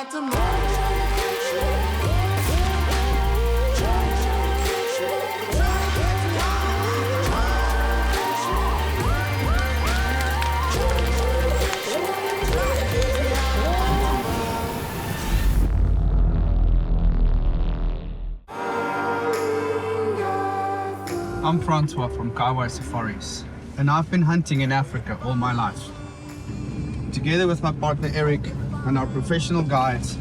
I'm Francois from Getaway Safaris, and I've been hunting in Africa all my life. Together with my partner Eric and our professional guides,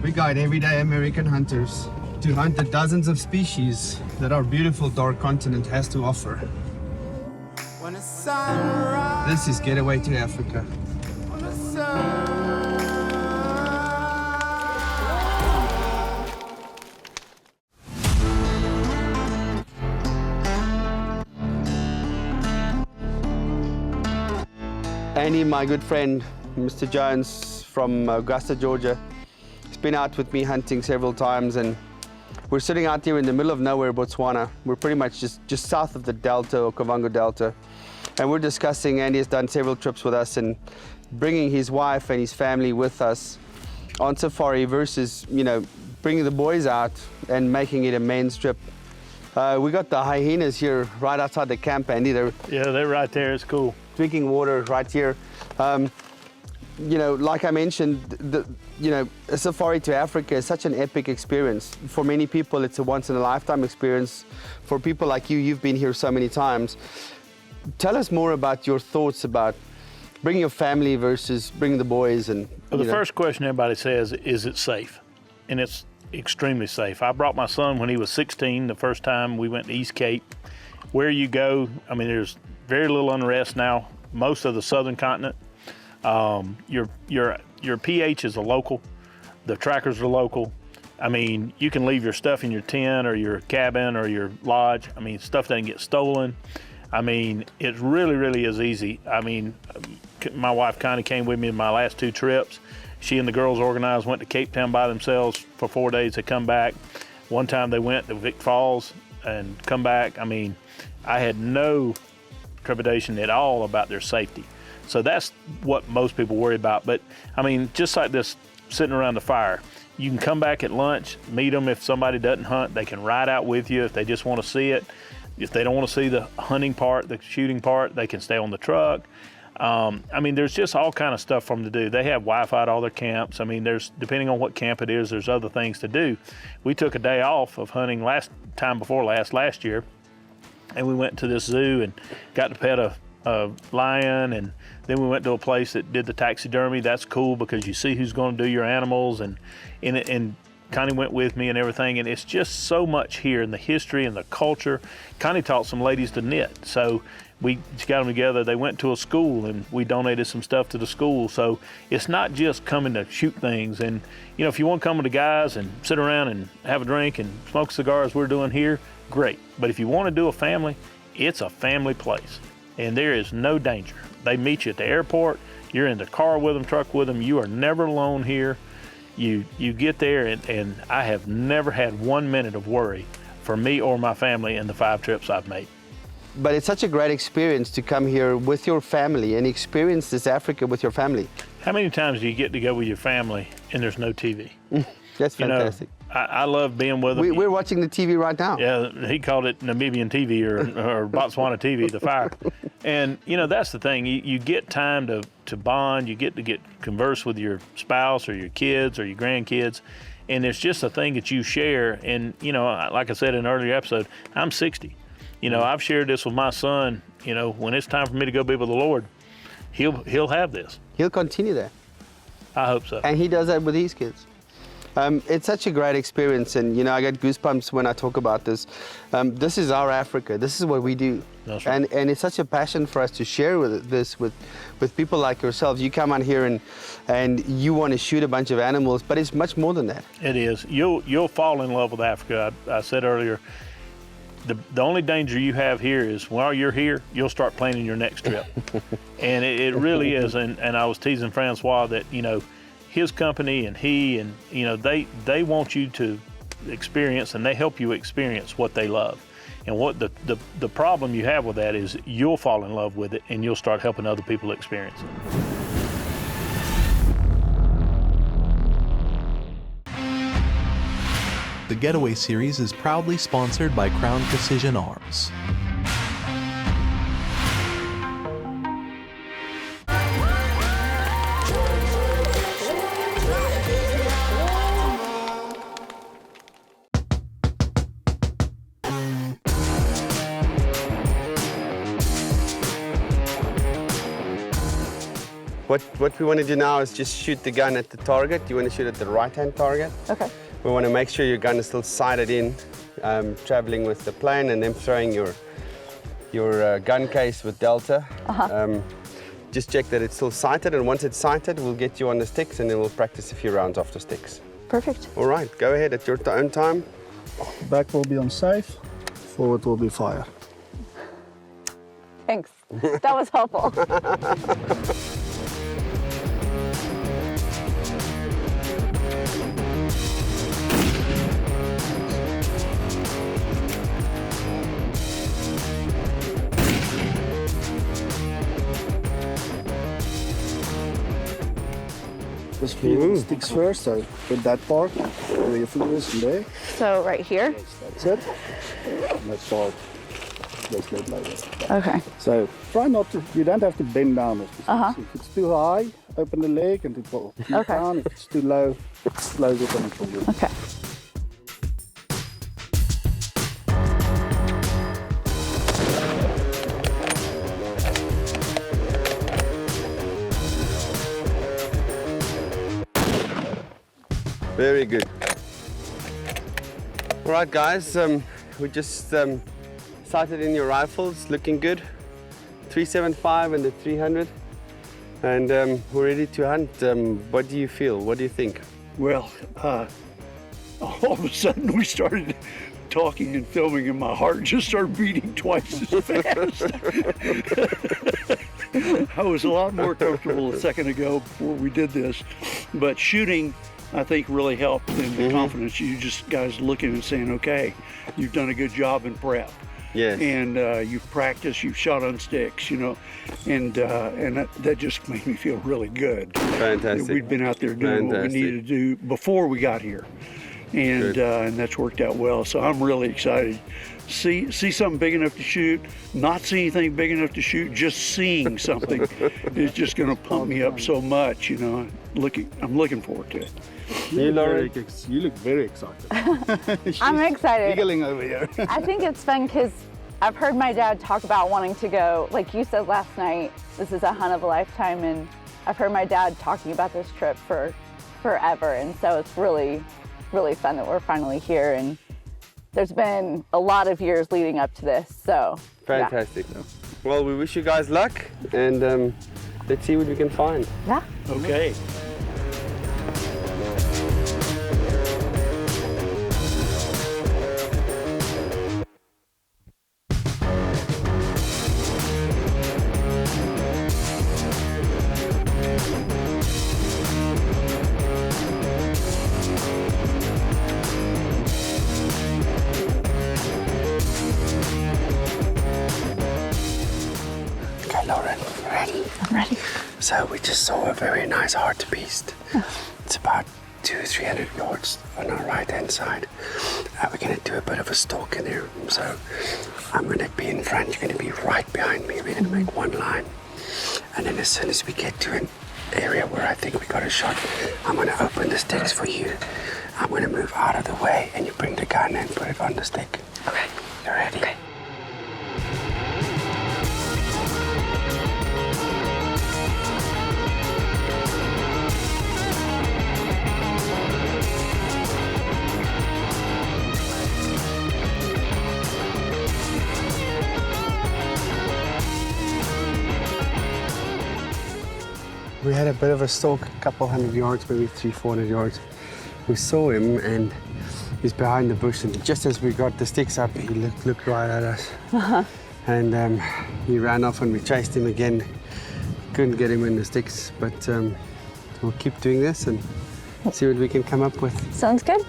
we guide everyday American hunters to hunt the dozens of species that our beautiful dark continent has to offer. This is Getaway to Africa. Andy, my good friend, Mr. Jones from Augusta, Georgia, has been out with me hunting several times, and we're sitting out here in the middle of nowhere, Botswana. We're pretty much just south of the Delta or Kavango Delta, and we're discussing. Andy has done several trips with us and bringing his wife and his family with us on safari versus, you know, bringing the boys out and making it a men's trip. We got the hyenas here right outside the camp, Andy. They're right there. It's cool. Drinking water right here. You know, like I mentioned, a safari to Africa is such an epic experience. For many people, it's a once-in-a-lifetime experience. For people like you, you've been here so many times. Tell us more about your thoughts about bringing your family versus bringing the boys. And well, the first question everybody says, is it safe? And it's extremely safe. I brought my son when he was 16, the first time we went to East Cape. Where you go, I mean, there's very little unrest now. Most of the southern continent, your pH is a local, the trackers are local. I mean, you can leave your stuff in your tent or your cabin or your lodge. I mean, stuff doesn't get stolen. I mean, it really, really is easy. I mean, my wife Connie came with me in my last 2 trips. She and the girls organized, went to Cape Town by themselves for 4 days to come back. One time they went to Vic Falls and come back. I mean, I had no trepidation at all about their safety. So that's what most people worry about. But I mean, just like this, sitting around the fire, you can come back at lunch, meet them. If somebody doesn't hunt, they can ride out with you if they just want to see it. If they don't want to see the hunting part, the shooting part, they can stay on the truck. I mean, there's just all kind of stuff for them to do. They have Wi-Fi at all their camps. I mean, depending on what camp it is, there's other things to do. We took a day off of hunting last year, and we went to this zoo and got to pet a lion, and then we went to a place that did the taxidermy. That's cool because you see who's going to do your animals, and Connie went with me and everything, and it's just so much here in the history and the culture. Connie taught some ladies to knit, so we got them together. They went to a school, and we donated some stuff to the school. So it's not just coming to shoot things. And you know, if you want to come with the guys and sit around and have a drink and smoke cigars, we're doing here, great. But if you want to do a family, it's a family place, and there is no danger. They meet you at the airport. You're in the car with them, truck with them. You are never alone here. You get there, and I have never had 1 minute of worry for me or my family in the 5 trips I've made. But it's such a great experience to come here with your family and experience this Africa with your family. How many times do you get to go with your family and there's no TV? That's fantastic. You know, I love being with them. We're watching the TV right now. Yeah, he called it Namibian TV or Botswana TV, the fire. And, you know, that's the thing. You get time to bond. You get to converse with your spouse or your kids or your grandkids. And it's just a thing that you share. And, you know, like I said in an earlier episode, I'm 60. You know, I've shared this with my son. You know, when it's time for me to go be with the Lord, he'll have this. He'll continue that. I hope so. And he does that with his kids. It's such a great experience, and you know, I get goosebumps when I talk about this. This is our Africa. This is what we do. That's right. And it's such a passion for us to share this with people like yourselves. You come on here and you want to shoot a bunch of animals, but it's much more than that. It is. You'll fall in love with Africa. I said earlier, the only danger you have here is while you're here, you'll start planning your next trip. And it really is. And I was teasing Francois that, you know, his company and you know, they want you to experience, and they help you experience what they love. And what the problem you have with that is you'll fall in love with it, and you'll start helping other people experience it. the Getaway series is proudly sponsored by Crown Precision Arms. What we want to do now is just shoot the gun at the target. You want to shoot at the right-hand target. Okay. We want to make sure your gun is still sighted in, traveling with the plane, and then throwing your gun case with Delta. Just check that it's still sighted, and once it's sighted, we'll get you on the sticks, and then we'll practice a few rounds off the sticks. Perfect. All right, go ahead at your own time. Back will be on safe, forward will be fire. Thanks. That was helpful. Just feel the sticks first, so put that part where your finger is in there. So right here? That's it. And that part goes like that. Okay. So try not to, you don't have to bend down. If it's too high, open the leg and it will keep down. If it's too low, close it and it will go. Okay. Very good. All right, guys, we just sighted in your rifles, looking good. 375 and the 300, and we're ready to hunt. What do you feel? What do you think? Well, all of a sudden we started talking and filming and my heart just started beating twice as fast. I was a lot more comfortable a second ago before we did this, but shooting I think really helped in the confidence. You just guys looking and saying, okay, you've done a good job in prep. Yes. And you've practiced, you've shot on sticks, you know, and that just made me feel really good. Fantastic. We'd been out there doing what we needed to do before we got here, and that's worked out well. So I'm really excited. See something big enough to shoot, not see anything big enough to shoot, just seeing something is just going to pump me up so much, you know. I'm looking forward to it. You look very excited. I'm excited. Giggling over here. I think it's fun because I've heard my dad talk about wanting to go, like you said last night, this is a hunt of a lifetime, and I've heard my dad talking about this trip for forever, and so it's really, really fun that we're finally here, and there's been a lot of years leading up to this, so. Fantastic. Yeah. Well, we wish you guys luck, and let's see what we can find. Yeah. Okay. Okay, Lauren, you ready? I'm ready. So we just saw a very nice hartebeest. It's about 200-300 yards on our right-hand side. We're going to do a bit of a stalk in there. So I'm going to be in front. You're going to be right behind me. We're going to make one line. And then as soon as we get to an area where I think we got a shot, I'm going to open the sticks for you. I'm going to move out of the way, and you bring the gun and put it on the stick. Okay. You ready? Okay. We had a bit of a stalk, a couple hundred yards, maybe 300-400 yards. We saw him and he's behind the bush, and just as we got the sticks up, he looked right at us. And he ran off and we chased him again. Couldn't get him in the sticks, but we'll keep doing this and see what we can come up with. Sounds good.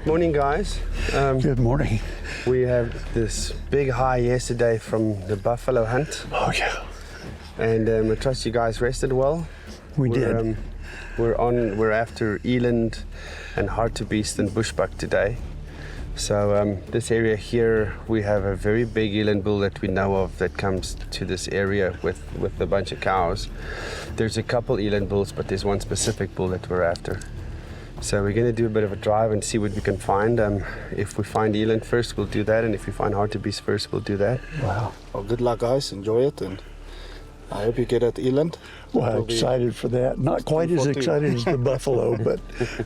Good morning, guys. Good morning. We had this big high yesterday from the buffalo hunt, Oh yeah, and I trust you guys rested well. we did. We're after eland and hartebeest and bushbuck today. So this area here, we have a very big eland bull that we know of that comes to this area with a bunch of cows. There's a couple eland bulls, but there's one specific bull that we're after. So we're going to do a bit of a drive and see what we can find. If we find eland first, we'll do that, and if we find hartebeest first, we'll do that. Wow. Well, good luck, guys. Enjoy it, and I hope you get at eland. Well, It'll be excited for that. Not quite as 2:14. excited as the buffalo, but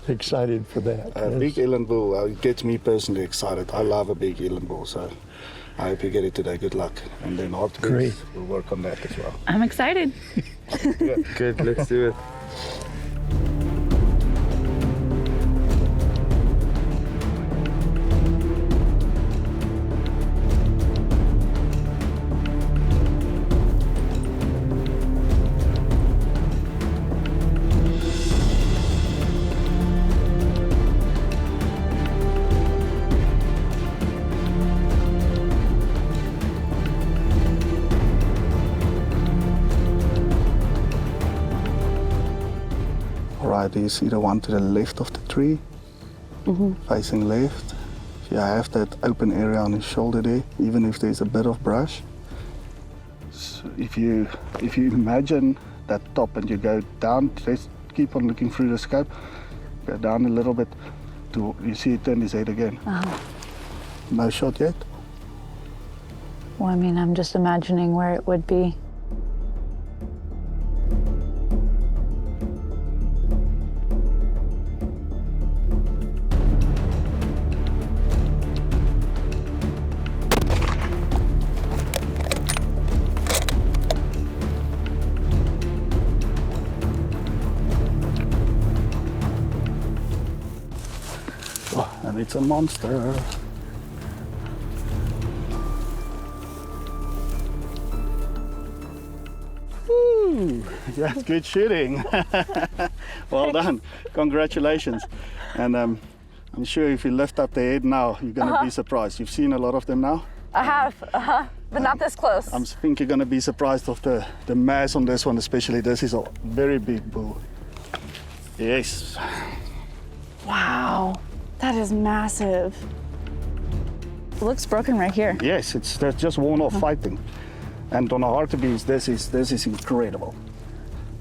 excited for that. A big eland bull. It gets me personally excited. I love a big eland bull, so I hope you get it today. Good luck. And then Great. hartebeest, we'll work on that as well. I'm excited. Good, let's do it. Right, you see the one to the left of the tree, facing left. You have that open area on his shoulder there, even if there's a bit of brush. So if you imagine that top and you go down, just keep on looking through the scope, go down a little bit, you see it turn his head again. No shot yet? Well, I mean, I'm just imagining where it would be. And it's a monster. Woo! That's good shooting. Well done. Congratulations. And I'm sure if you lift up the head now, you're going to be surprised. You've seen a lot of them now. I have, but not this close. I think you're going to be surprised of the mass on this one, especially. This is a very big bull. Yes. Wow, that is massive. It looks broken right here. Yes, that's just worn off fighting. And on a hartebeest, this is incredible.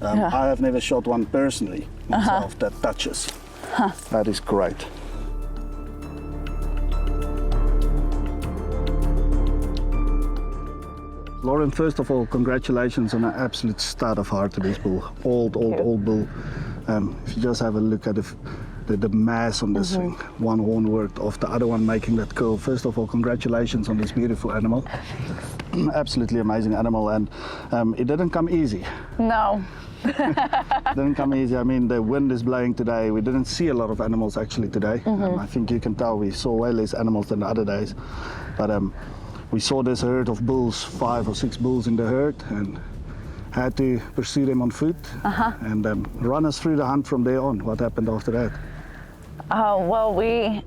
I have never shot one personally myself that touches. That is great. Lauren, first of all, congratulations on an absolute stud of hartebeest bull. Old bull. If you just have a look at the mass on this thing, one horn worked off, the other one making that curl. First of all, congratulations on this beautiful animal. Absolutely amazing animal, and it didn't come easy. No. Didn't come easy. I mean, the wind is blowing today. We didn't see a lot of animals actually today. I think you can tell we saw way less animals than the other days. But we saw this herd of bulls, 5 or 6 bulls in the herd, and had to pursue them on foot and run us through the hunt from there on. What happened after that? Well, we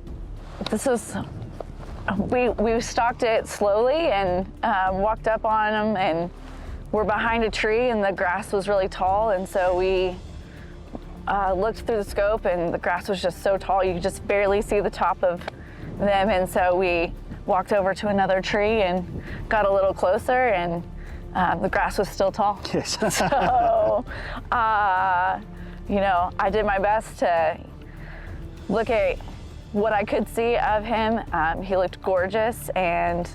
stalked it slowly and walked up on them, and we're behind a tree and the grass was really tall, and so we looked through the scope and the grass was just so tall you could just barely see the top of them, and so we walked over to another tree and got a little closer, and the grass was still tall. Yes. So, you know, I did my best to look at what I could see of him. He looked gorgeous, and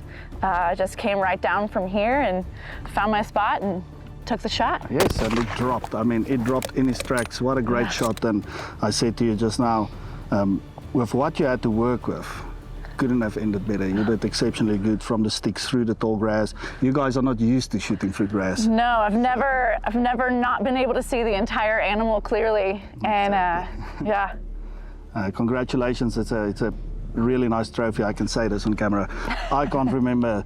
just came right down from here and found my spot and took the shot. Yes, and it dropped. I mean, it dropped in his tracks. What a great shot. And I said to you just now, with what you had to work with, couldn't have ended better. You did exceptionally good from the sticks through the tall grass. You guys are not used to shooting through grass. No, I've never not been able to see the entire animal clearly, and yeah. Congratulations, it's a really nice trophy. I can say this on camera. I can't remember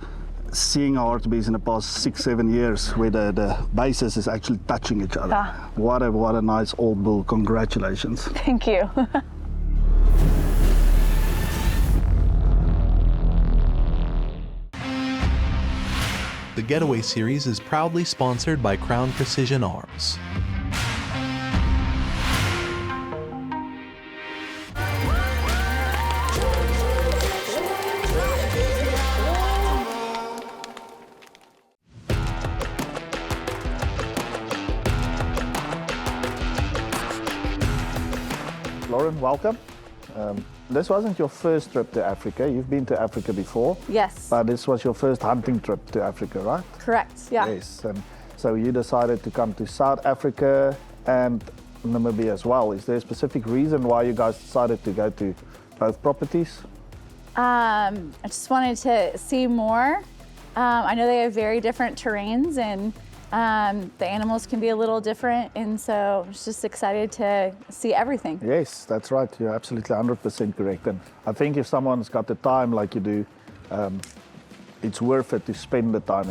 seeing a hartebeest in the past 6-7 years where the bases is actually touching each other. What a nice old bull. Congratulations. Thank you. The Getaway series is proudly sponsored by Crown Precision Arms. Lauren, welcome. This wasn't your first trip to Africa. You've been to Africa before. Yes. But this was your first hunting trip to Africa, right? Correct. Yeah. Yes. And so you decided to come to South Africa and Namibia as well. Is there a specific reason why you guys decided to go to both properties? I just wanted to see more. I know they have very different terrains, and the animals can be a little different, and so I was just excited to see everything. Yes, that's right. You're absolutely 100% correct. And I think if someone's got the time like you do, it's worth it to spend the time,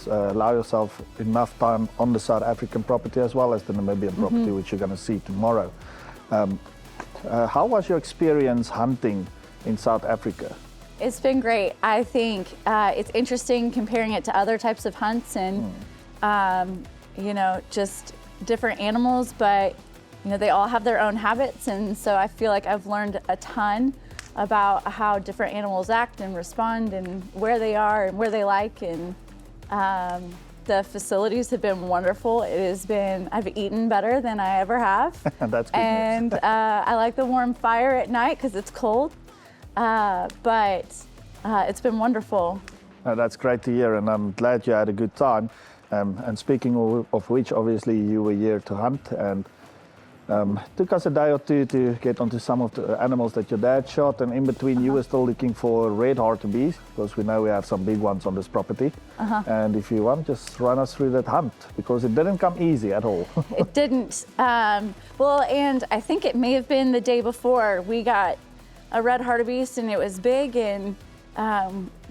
allow yourself enough time on the South African property as well as the Namibian property, which you're going to see tomorrow. How was your experience hunting in South Africa? It's been great. I think it's interesting comparing it to other types of hunts and just different animals, but they all have their own habits, and so I feel like I've learned a ton about how different animals act and respond and where they are and where they like, and the facilities have been wonderful. I've eaten better than I ever have. That's good and I like the warm fire at night because it's cold, but it's been wonderful. That's great to hear, and I'm glad you had a good time. And speaking of which, obviously you were here to hunt, and took us a day or two to get onto some of the animals that your dad shot, and in between you were still looking for Red Hartebeest, because we know we have some big ones on this property. And if you want, just run us through that hunt, because it didn't come easy at all. It didn't. Well, and I think it may have been the day before we got a Red Hartebeest, and it was big, and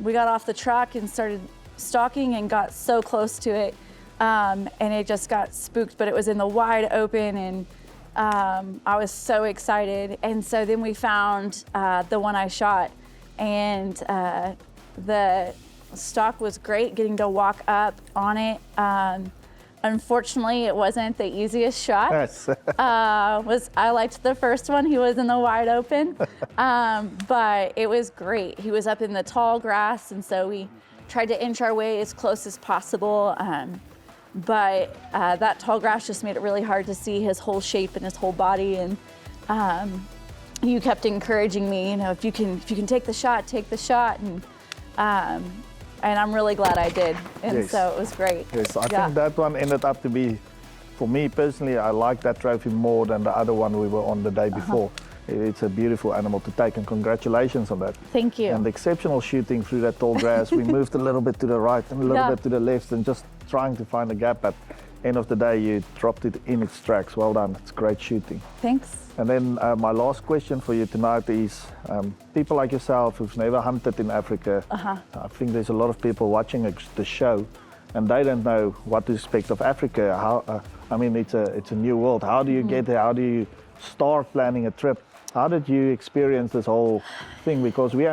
we got off the truck and started stalking and got so close to it, and it just got spooked, but it was in the wide open, and I was so excited. And so then we found the one I shot, and the stalk was great, getting to walk up on it. Unfortunately, it wasn't the easiest shot. Yes. I liked the first one. He was in the wide open, but it was great. He was up in the tall grass, and so we tried to inch our way as close as possible, but that tall grass just made it really hard to see his whole shape and his whole body. And you kept encouraging me, if you can take the shot, take the shot. And I'm really glad I did. And Yes. so it was great. Yes, I think that one ended up to be, for me personally, I like that trophy more than the other one we were on the day before. It's a beautiful animal to take, and congratulations on that. Thank you. And exceptional shooting through that tall grass. We moved a little bit to the right and a little bit to the left, and just trying to find a gap. At end of the day, you dropped it in its tracks. Well done. It's great shooting. Thanks. And then my last question for you tonight is, people like yourself who've never hunted in Africa, I think there's a lot of people watching the show, and they don't know what to expect of Africa. It's a new world. How do you get there? How do you start planning a trip? How did you experience this whole thing? Because we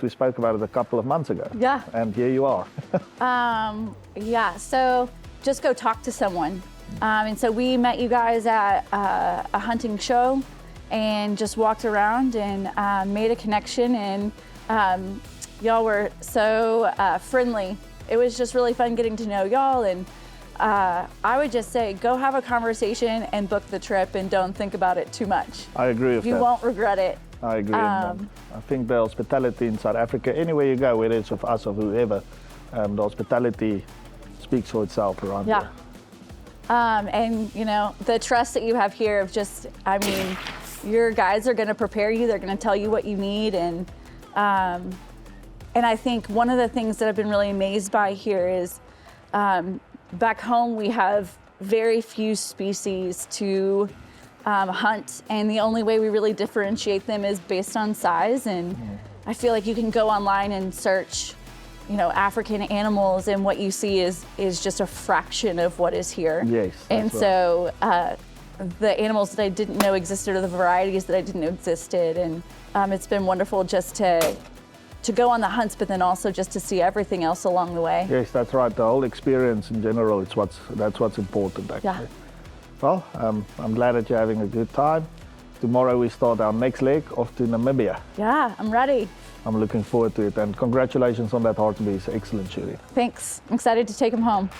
spoke about it a couple of months ago. Yeah. And here you are. So just go talk to someone. And so we met you guys at a hunting show and just walked around and made a connection, and y'all were so friendly. It was just really fun getting to know y'all, and I would just say go have a conversation and book the trip, and don't think about it too much. I agree with that. You won't regret it. I agree. I think the hospitality in South Africa, anywhere you go, whether it's with us or whoever, the hospitality speaks for itself around here. And the trust that you have here of your guides are going to prepare you. They're going to tell you what you need, and I think one of the things that I've been really amazed by here is back home we have very few species to hunt, and the only way we really differentiate them is based on size. And I feel like you can go online and search African animals, and what you see is just a fraction of what is here. Yes. And so the animals that I didn't know existed, or the varieties that I didn't know existed, and it's been wonderful just to to go on the hunts, but then also just to see everything else along the way. Yes, that's right. The whole experience in general, that's what's important actually. Yeah. Well, I'm glad that you're having a good time. Tomorrow we start our next leg off to Namibia. Yeah, I'm ready. I'm looking forward to it, and congratulations on that hartebeest. Excellent shooting. Thanks. I'm excited to take him home.